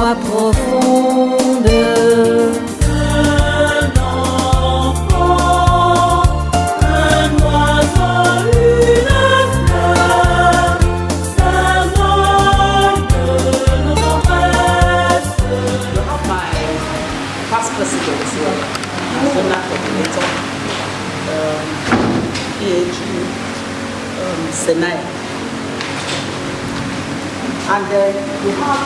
joie profonde. Senai. And then we have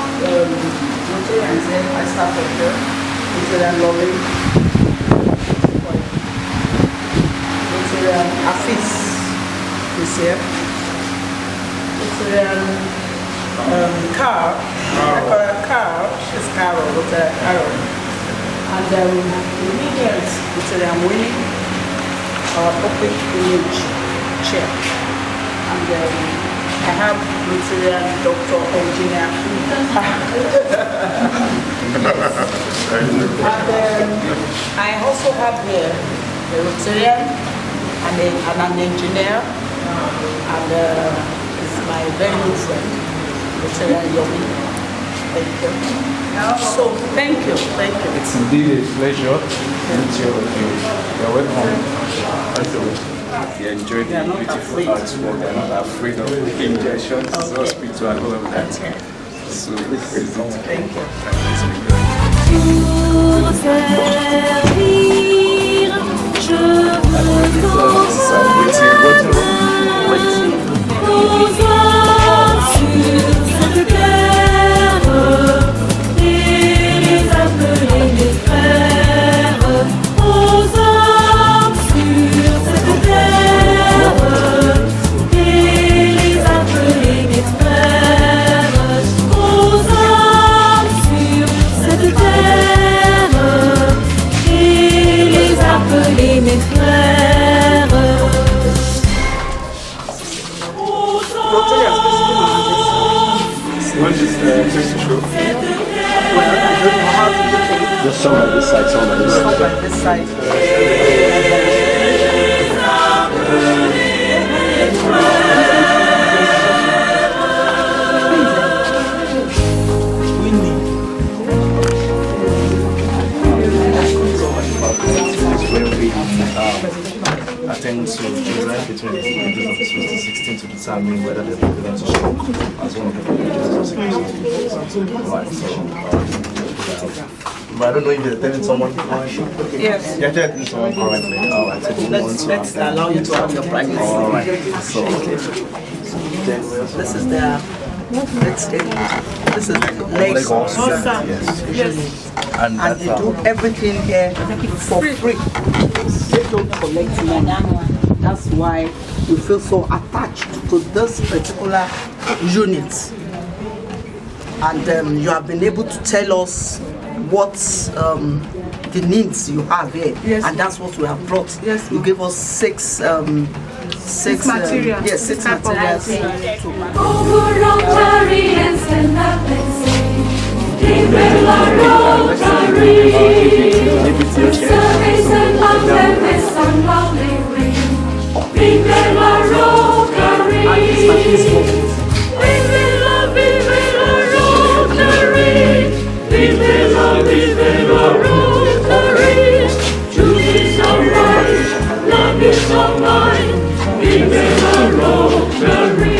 Nigerians here, I start from here, Nigerian Loving, Nigerian Afis is here, Nigerian Carl, she's Carol, with Carol. And the Nigerians, Nigerian Winnie, our public image chair. And I have Rotarian Doctor Engineer. And I also have here a Rotarian and an engineer, and it's my very good friend, Rotarian Yomi. Thank you. So thank you. It's indeed a pleasure to meet you. You're welcome. You enjoy the beautiful artwork. They're not afraid of injections. So spiritual and all of that. So thank you. Pour servir, je veux aux hommes sur cette terre et les appeler mes frères. Aux hommes sur cette terre et les appeler mes frères. Aux hommes sur cette terre et les appeler mes frères. When is the first show? Well, I don't know how to do it. Just some on this side, some on this side. Some on this side. Attend to children between the ages of 16 to determine whether they're able to stroke as one of the ages of 16. Right, so, but I don't know if you're telling someone. Yes. You're telling someone currently. Alright, so Let's allow you to have your privacy. Alright, so this is the this is Lagos. Yes. And they do everything here for free. They don't collect money. That's why we feel so attached to this particular unit. And you have been able to tell us what the needs you have here. Yes. And that's what we have brought. Yes. You gave us six materials. Yes, six materials. Rotary and stand up and say, Libera Rotary. Service and love and this unlovely ring. Libera Rotary. Libera Rotary. Libera Rotary. Truth is alright, love is alright. Libera Rotary.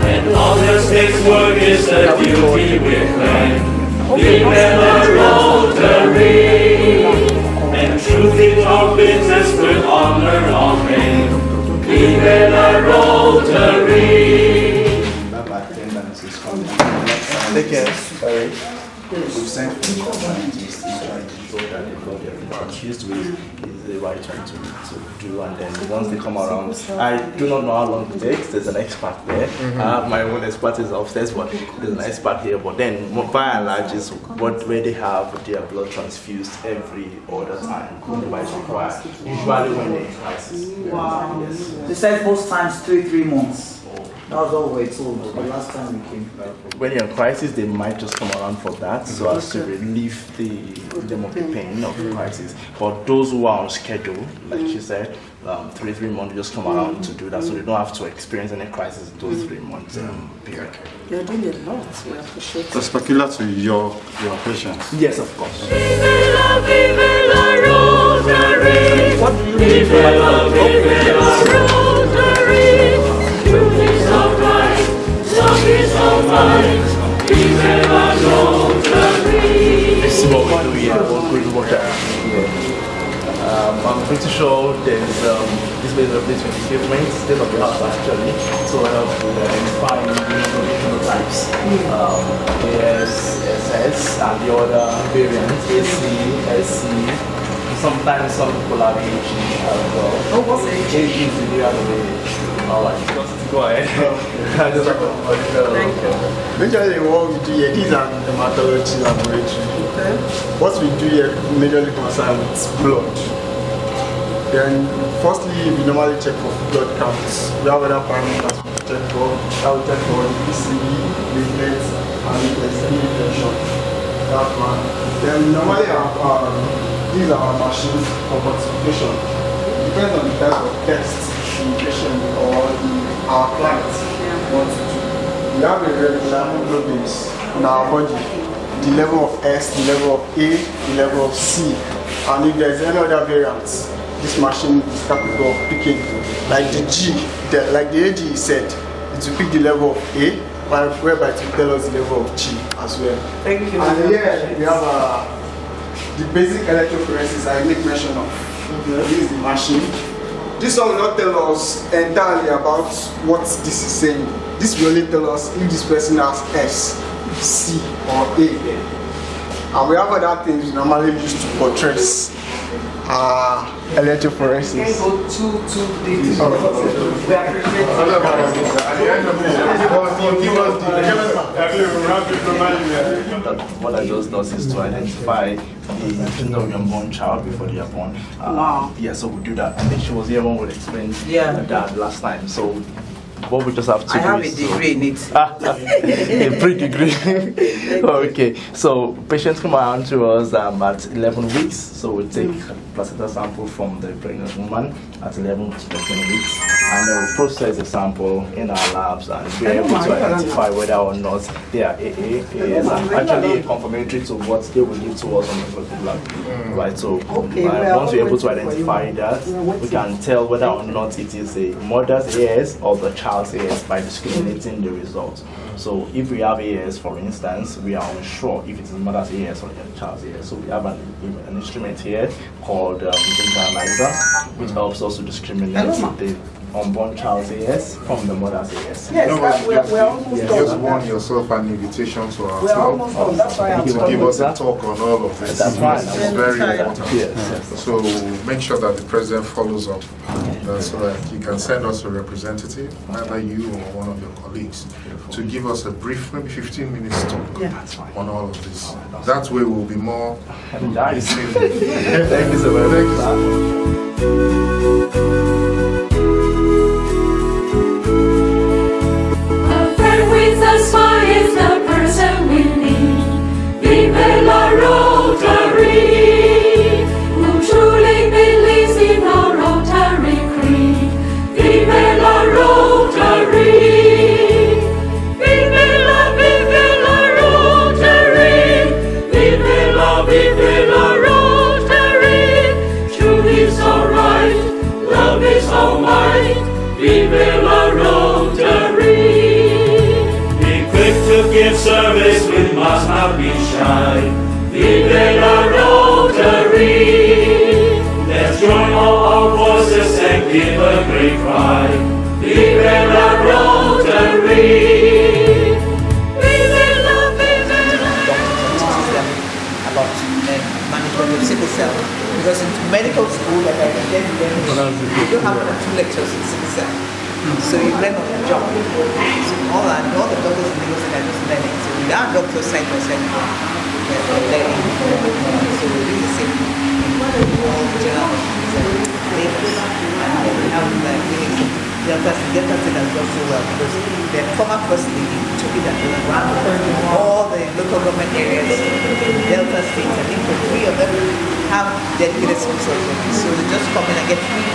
And all the state's work is the duty we claim. Libera Rotary. And truth in our business with honor all reign. Libera Rotary. Take care. Sorry. We've sent people to try to show that they've got their accused with the right thing to do, and then once they come around, I do not know how long it takes. There's an expert there. My own expert is upstairs, but there's an expert here. But then, by and large, is where they have their blood transfused every other time whenever it's required. Usually when they're in crisis. Wow. Yes. They said most times 3 months. That was all we were told the last time we came. When you're in crisis, they might just come around for that, so as to relieve them of the pain of the crisis. But those who are on schedule, like she said, 3 months, just come around to do that, so they don't have to experience any crisis in those 3 months period. You're doing a lot. We appreciate That's peculiar to your patients. Yes, of course. Vive la Rosary. What do you Vive la Rosary. Truth is alright, love is alright. Vive la Rosary. This is what we do here. What we do I'm pretty sure there's this way of replacement equipment, state of the art actually, to help with identifying new types. AS, and the other variants, AC, SC. Sometimes some people have AG as well. Oh, what's AG? AG is the other way. Alright, just go ahead. Thank you. Majorly what we do here, these are dermatology laboratory. Okay. What we do here majorly concerned with blood. Then firstly we normally check for blood counts. We have other parameters we check for. I will check for the PCB, platelets, and if there's any infection. That one. Then we normally have these are our machines for quantification. Depends on the type of test the patient or our clients want to do. We have a regular hemoglobins in our body, the level of S, the level of A, the level of C, and if there's any other variants, this machine is capable of picking, like the G, like the AG said, it will pick the level of A, whereby it will tell us the level of G as well. Thank you. And here we have the basic electrophoresis I make mention of. This is the machine. This one will not tell us entirely about what this is saying. This will only tell us if this person has S, C, or A. And we have other things we normally use to portray electrophoresis. Can you go too deep? We appreciate What I just does is to identify the gender of your unborn child before they are born. Wow. Yeah, so we do that. And then she was here when we explained that last time. So what we just have to I do have a is degree in it. a pre-degree. Okay, so patients come around to us at 11 weeks. So we take placenta sample from the pregnant woman at 11 to 13 weeks, and then we process the sample in our labs, and we're able to identify whether or not they are AA, AS, and actually confirmatory to what they will give to us on the blood lab. Right, so once we're able to identify that, we can tell whether or not it is a mother's AS or the child's AS by discriminating the results. So if we have AS, for instance, we are unsure if it is mother's AS or the child's AS. So we have an instrument here called image analyzer, which helps us to discriminate the unborn child's AS from the mother's AS. Yes, we're almost done. Just want yourself an invitation to our We're almost done. That's why I'm to talking. give us a talk on all of this. That's fine. It's very important. Yes. So make sure that the president follows up, so that you can send us a representative, either you or one of your colleagues, to give us a brief, maybe 15 minutes talk on all of this. That way we'll be more. Nice. Thank you so much. A friend with a smile is the person we need. Vive la Rotary, who truly believes in our Rotary creed. Vive la Rotary, vive la Rotary, vive la Rotary. Truth is alright, love is all might. Vive la Rotary. Be quick to give service, we must not be shy. Vive la Rotary. Let's join all our voices and give a great cry. Vive la Rotary. Vive la teaches them about management of sickle cell. Because in medical school, like I said, you don't have 2 lectures in sickle cell. So you learn on the job. So all the doctors in Lagos are just learning. So we are doctors side by side. They're learning. So we do the same thing. All general hospitals and Lagos. And then we have clinics. Delta State has done so well because the former first lady took it and ran all the local government areas in Delta State. I think the 3 of them have dedicated school surgery. So they just come in and get free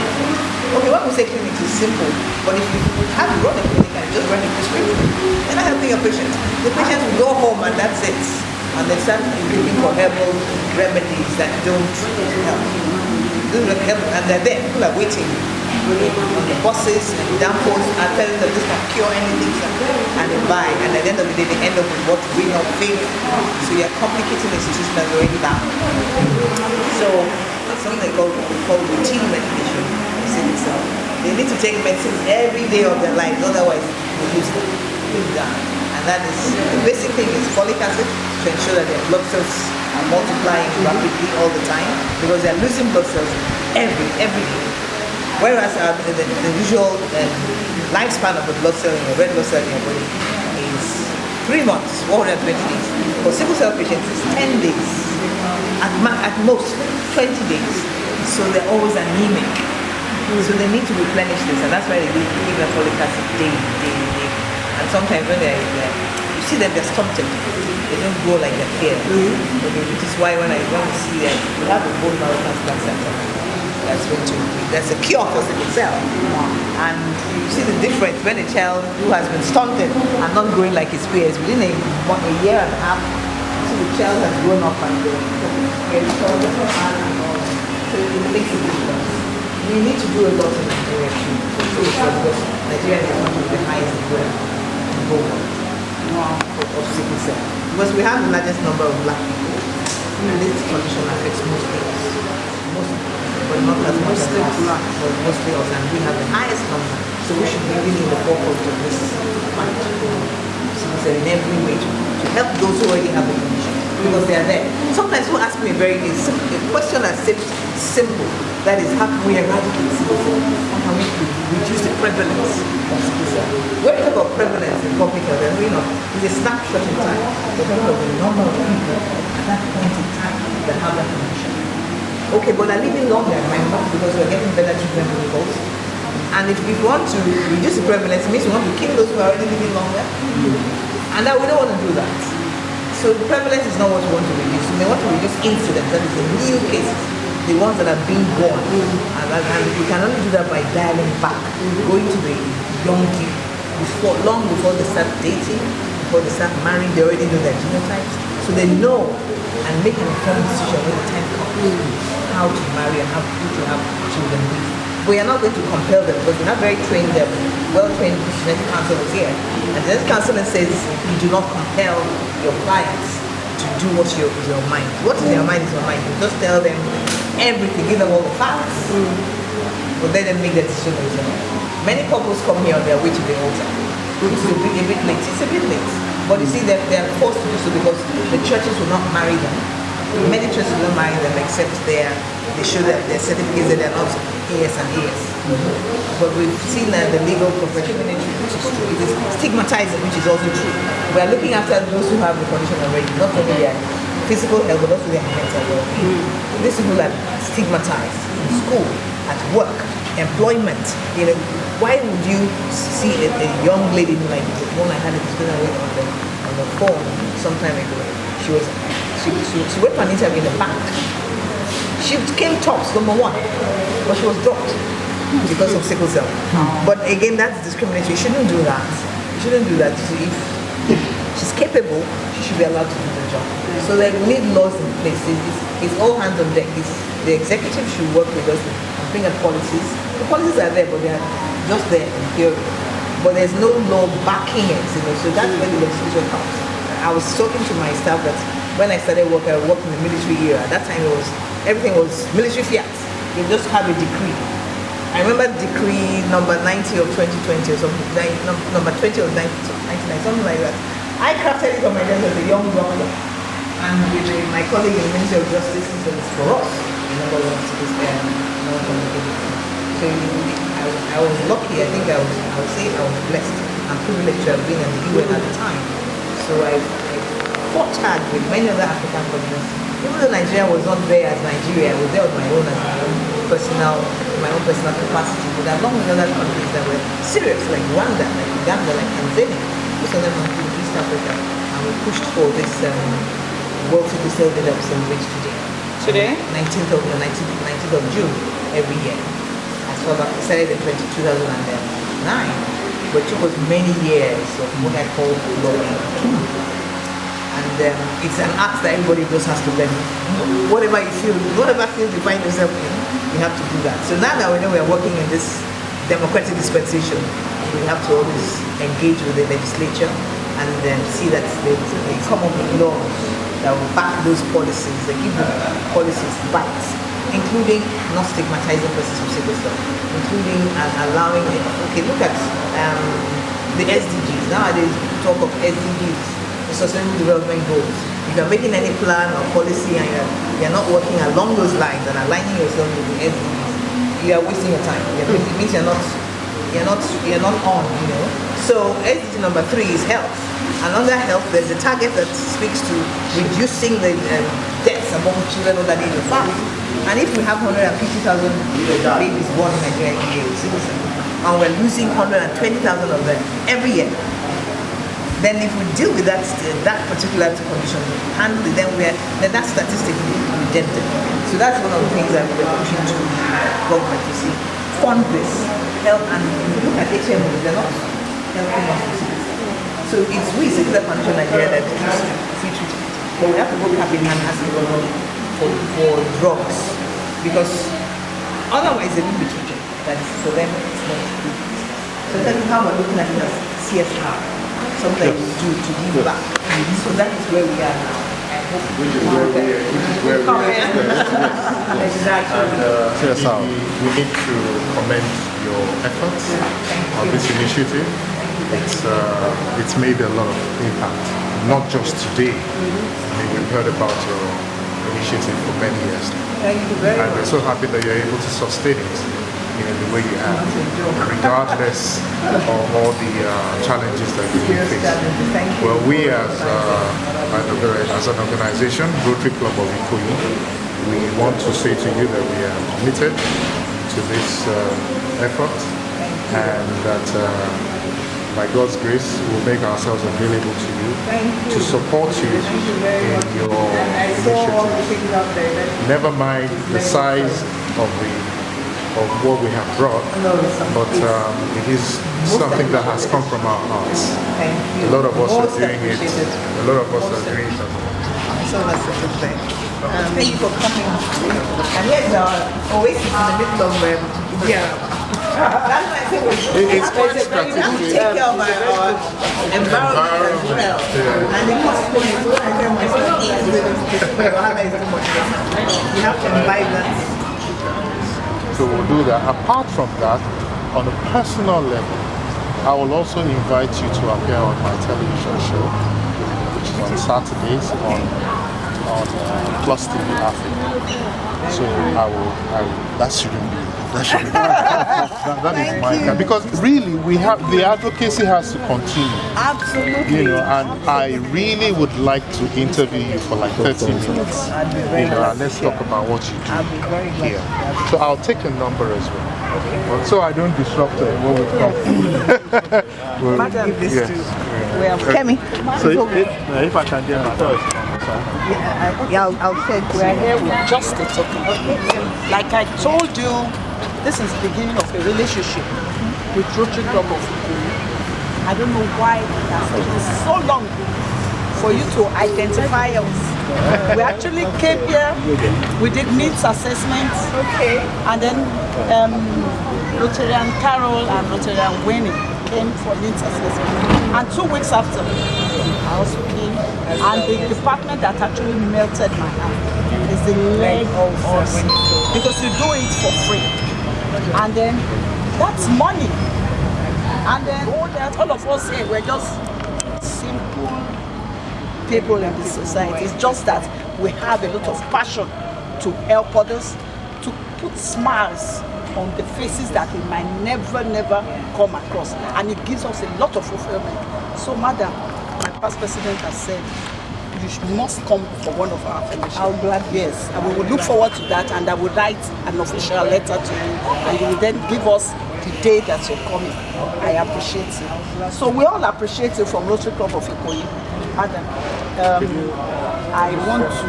Okay, when we say clinic, it's simple, but if you have to run a clinic and just run a prescription, you're not helping your patient. The patient will go home and that's it. And they start looking for herbal remedies that don't help. And they're there, people are waiting on the buses and depots are telling them this can cure anything, and they buy, and at the end of the day they end up with what will not fail. So you're complicating a situation that's already down. So something called routine medication is in itself. They need to take medicines every day of their lives, otherwise they lose them. And that is the basic thing is folic acid to ensure that their blood cells are multiplying rapidly all the time, because they're losing blood cells every day. Whereas the usual lifespan of the blood cell in your red blood cell in your body is 3 months, 420 days. For sickle cell patients, it's 10 days, at most 20 days. So they're always anemic. So they need to replenish this, and that's why they give them folic acid day. And sometimes when you see them, they're stunted. They don't grow like they're here. Okay, which is why when we see them, we have a bone marrow transplant center. That's a cure for sickle cell. And you see the difference when a child who has been stunted and not growing like his peers, within a year and a half, you see the child has grown up and so it makes a difference. We need to do a lot in Nigeria too, because Nigeria is one of the highest of sickle cell. Because we have the largest number of black people, and this condition affects most people. But not as much as us, but mostly us, and we have the highest number, so we should be really in the forefront of this fight. So in every way to help those who already have the condition, because they are there. Sometimes people ask me a question that's simple, that is, how can we eradicate sickle cell? How can we reduce the prevalence of sickle cell? When we talk about prevalence in public health, it's a snapshot in time. We're talking about the number of people at that point in time that have that condition. Okay, but they're living longer, remember, because we're getting better treatment results. And if we want to reduce the prevalence, it means we want to kill those who are already living longer. And that we don't want to do that. So the prevalence is not what we want to reduce. We want to reduce incidence, that is the new cases, the ones that are being born. And we can only do that by dialing back, going to the young people, long before they start dating, before they start marrying, they already know their genotypes. So they know and make an informed decision when the time comes how to marry and how to have children with. We are not going to compel them, because we're not very trained, well-trained genetic counselors here. And genetic counseling says you do not compel your clients to do what's your mind. What is your mind is your mind. You just tell them everything, give them all the facts, but let them make the decision themselves. Many couples come here on their way to the altar. It's a bit late. It's a bit late. But you see, they're forced to do so because the churches will not marry them. Many churches will not marry them except they show that their certificates that they're not AS and AS. But we've seen that the legal profession, which is true, it is stigmatizing, which is also true. We are looking after those who have the condition already, not only their physical health, but also their mental well-being. These people are stigmatized in school, at work, employment. Why would you see a young lady like the one I had a discussion with on the phone some time ago? She went for an interview in the bank. She came tops, number 1, but she was dropped because of sickle cell. But again, that's discriminatory. You shouldn't do that. You shouldn't do that. If she's capable, she should be allowed to do the job. So we need laws in place. It's all hands on deck. The executive should work with us and bring up policies. The policies are there, but they are just there in theory. But there's no law backing it. So that's where the legislation comes. I was talking to my staff that when I started work, I worked in the military era. At that time, everything was military fiat. You just have a decree. I remember decree number 90 of 2020 or something, number 20 of 99, something like that. I crafted it on my desk as a young doctor. And with my colleague in the Ministry of Justice, it was for us. So I was lucky. I think I would say I was blessed and privileged to have been in the UN at the time. So I fought hard with many other African countries. Even though Nigeria was not there as Nigeria, I was there on my own personal capacity. But along with other countries that were serious, like Rwanda, like Uganda, like Tanzania, most of them were in East Africa, and we pushed for this World Sickle Cell Day that we celebrate today. 19th of June every year. As started in 2009, but it took us many years of what I call blogging. And it's an art that everybody just has to learn. Whatever field you find yourself in, you have to do that. So now that we know we are working in this democratic dispensation, we have to always engage with the legislature and see that they come up with laws that will back those policies, they give the policies rights, including not stigmatizing persons with sickle cell, including allowing, okay, look at the SDGs. Nowadays, we talk of SDGs, the Sustainable Development Goals. If you're making any plan or policy and you're not working along those lines and aligning yourself with the SDGs, you are wasting your time. It means you're not on, you know. So SDG number 3 is health. And under health, there's a target that speaks to reducing the deaths among children under the age of 5. And if we have 150,000 babies born in Nigeria every year, and we're losing 120,000 of them every year, then if we deal with that particular condition, handle it, then that statistic will be rejected. So that's one of the things that we're pushing to government to see. Fund this, help, and if you look at HMOs, they're not helping us. So it's we, Secular Foundation Nigeria, that gives free treatment. But we have to go hand in hand asking government for drugs, because otherwise they will be treated. That is, for them, it's not good. So that's how we're looking at it as CSR, something we do to give back. So that is where we are now. Which is where we are. Exactly. We need to commend your efforts on this initiative. It's made a lot of impact, not just today. I mean, we've heard about your initiative for many years. And we're so happy that you're able to sustain it in the way you have, regardless of all the challenges that you face. Well, we as an organization, Rotary Club of Ikoyi, we want to say to you that we are committed to this effort, and that by God's grace, we'll make ourselves available to you to support you in your initiative. Never mind the size of what we have brought, but it is something that has come from our hearts. A lot of us are doing it. A lot of us are doing it. So that's a good thing. Thank you for coming. And here's our oasis in the middle of that's why I say It's quite strategic. We take care of our environment as well. And the hospital is so you have to invite that. So we'll do that. Apart from that, on a personal level, I will also invite you to appear on my television show, which is on Saturdays on Plus TV Africa. So that shouldn't be. That is my, because really the advocacy has to continue. Absolutely. You know, and I really would like to interview you for like 30 minutes. And let's talk about what you do here. So I'll take a number as well. So I don't disrupt what we've come. Madam, this too. Kemi. So if I can get my first. I'll say we're here with justice. Like I told you, this is the beginning of a relationship with Rotary Club of Ikoyi. I don't know why it has taken so long for you to identify us. We actually came here, we did needs assessments, and then Rotarian Carol and Rotarian Winnie came for needs assessment. And 2 weeks after, I also came, and the department that actually melted my heart is the leg of us, because you do it for free. And then that's money. And then all of us here, we're just simple people in this society. It's just that we have a lot of passion to help others, to put smiles on the faces that we might never come across. And it gives us a lot of fulfillment. So, madam, my past president has said, you must come for one of our fellowships. I'll gladly. Yes, and we will look forward to that, and I will write an official letter to you, and you will then give us the day that you're coming. I appreciate it. So we all appreciate you from Rotary Club of Ikoyi. Madam, I want to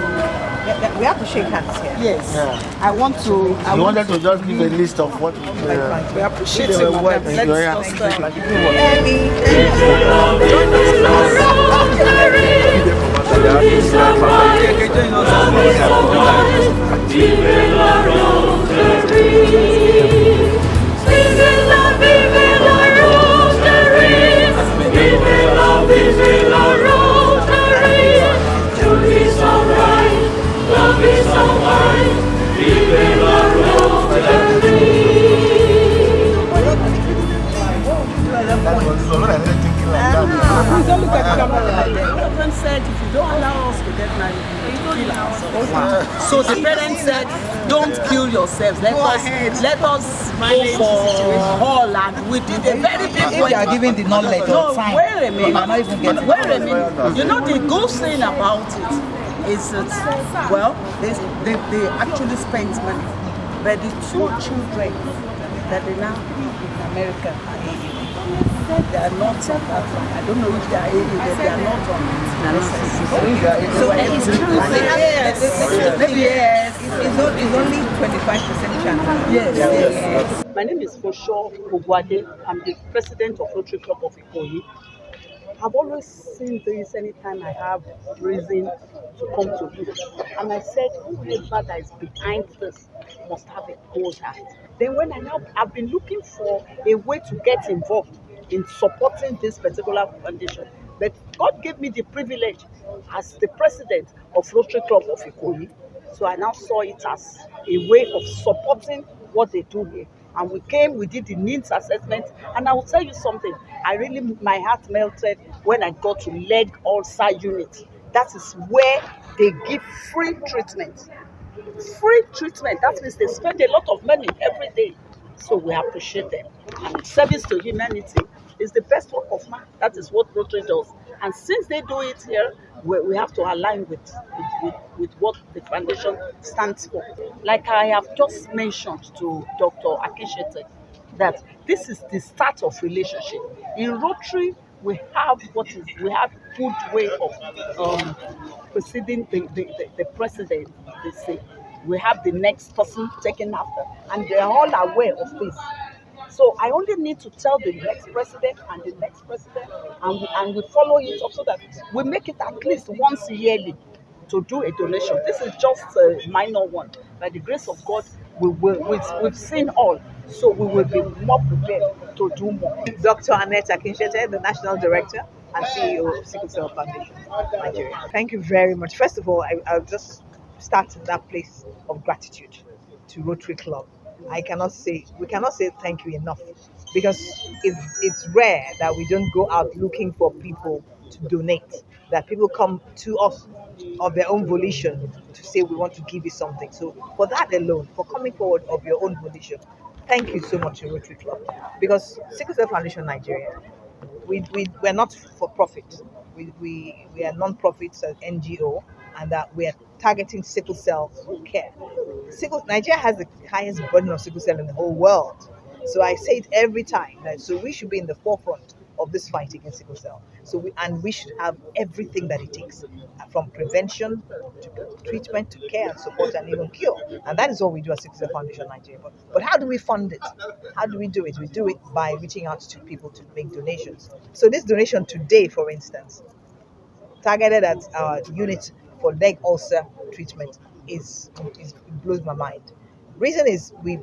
We have to shake hands here. Yes. Yeah. I want to. I You want wanted to just give a list of what We appreciate they it. were Madam. working. Let's Yeah. just, Like, you know what? Vive la Rotary! Vive la Rotary! Vive la Rotary! Truth is alright, love is alright. Vive la Rotary! We don't look at the camera. The husband said, if you don't allow us to get married, we will kill ourselves. So the parents said, don't kill yourselves. Let us go for hall, and we did a very big If you are giving the knowledge No, or time, wait a minute. you might not even get it. Wait a minute. You know the good thing about it is that, well, they actually spent money. But the two children that they now live in America are Asian. They are not on that one. I don't know if they are Asian, but they are not on it. So it's true. Yes. It's only 25% chance. Yes. My name is Fosho Ogwade. I'm the president of Rotary Club of Ikoyi. I've always seen this anytime I have reason to come to you. And I said, whoever that is behind this must have a goal heart. Then when I've been looking for a way to get involved in supporting this particular foundation. But God gave me the privilege as the president of Rotary Club of Ikoyi. So I now saw it as a way of supporting what they do here. And we did the needs assessment, and I will tell you something, my heart melted when I got to leg ulcer unit. That is where they give free treatment. Free treatment, that means they spend a lot of money every day. So we appreciate them. And service to humanity is the best work of man. That is what Rotary does. And since they do it here, we have to align with what the foundation stands for. Like I have just mentioned to Dr. Akishete, that this is the start of relationship. In Rotary, we have good way of preceding the president, they say. We have the next person taken after, and they're all aware of this. So I only need to tell the next president and the next president, and we follow it up so that we make it at least once yearly to do a donation. This is just a minor one. By the grace of God, we've seen all, so we will be more prepared to do more. Dr. Annette Akinshete, the National Director and CEO of Sickle Cell Foundation Nigeria. Thank you very much. First of all, I'll just start in that place of gratitude to Rotary Club. We cannot say thank you enough, because it's rare that we don't go out looking for people to donate, that people come to us of their own volition to say we want to give you something. So for that alone, for coming forward of your own volition, thank you so much to Rotary Club, because Sickle Cell Foundation Nigeria, we're not for profit. We are non-profit NGO, and that we are targeting sickle cell care. Nigeria has the highest burden of sickle cell in the whole world. So I say it every time that so we should be in the forefront of this fight against sickle cell. So we should have everything that it takes, from prevention to treatment to care and support and even cure. And that is what we do at Sickle Cell Foundation Nigeria. But how do we fund it? How do we do it? We do it by reaching out to people to make donations. So this donation today, for instance, targeted at our unit for leg ulcer treatment is blows my mind. Reason is we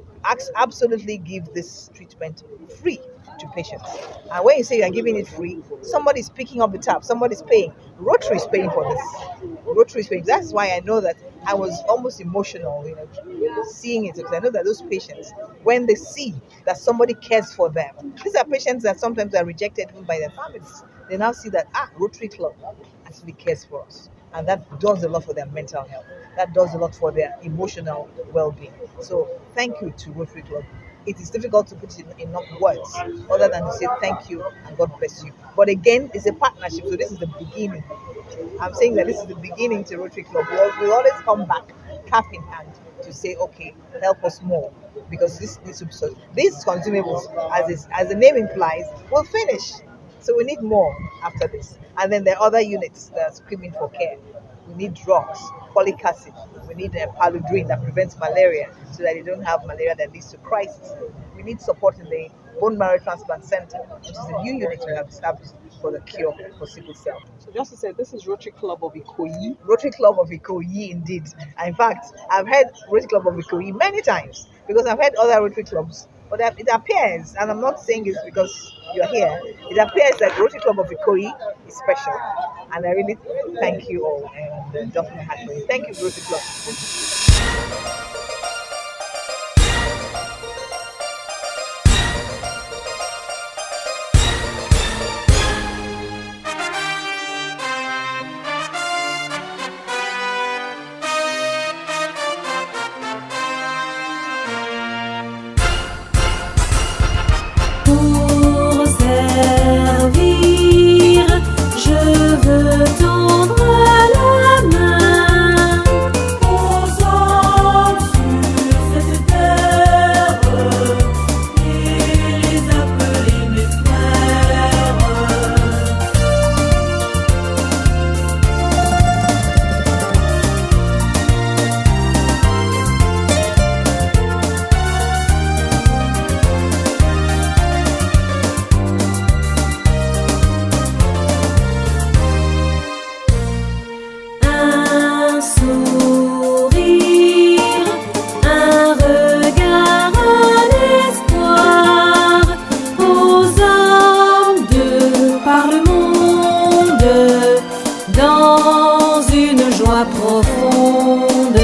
absolutely give this treatment free to patients. And when you say you're giving it free, somebody's picking up the tab, somebody's paying. Rotary is paying for this. Rotary is paying. That's why I know that I was almost emotional, seeing it, because I know that those patients, when they see that somebody cares for them, these are patients that sometimes are rejected even by their families. They now see that Rotary Club actually cares for us. And that does a lot for their mental health. That does a lot for their emotional well-being. So thank you to Rotary Club. It is difficult to put in enough words other than to say thank you and God bless you. But again, it's a partnership, so this is the beginning. I'm saying that this is the beginning to Rotary Club. We always come back, cap in hand, to say, okay, help us more. Because these consumables, as the name implies, will finish. So we need more after this. And then there are other units that are screaming for care. We need drugs, folic acid. We need paludrin that prevents malaria so that they don't have malaria that leads to crisis. We need support in the bone marrow transplant center, which is a new unit we have established for the cure for sickle cell. So just to say, this is Rotary Club of Ikoyi. Rotary Club of Ikoyi, indeed. In fact, I've heard Rotary Club of Ikoyi many times because I've heard other Rotary clubs. But it appears, and I'm not saying it's because you're here, it appears that Rotary Club of Ikoyi is special. And I really thank you all and Dr. Hadley. Thank you, Rotary Club. Pour servir, je veux tendre la main aux hommes sur cette terre et les appeler mes frères. Un sourire, un regard, un espoir aux hommes de par le monde, dans une joie profonde.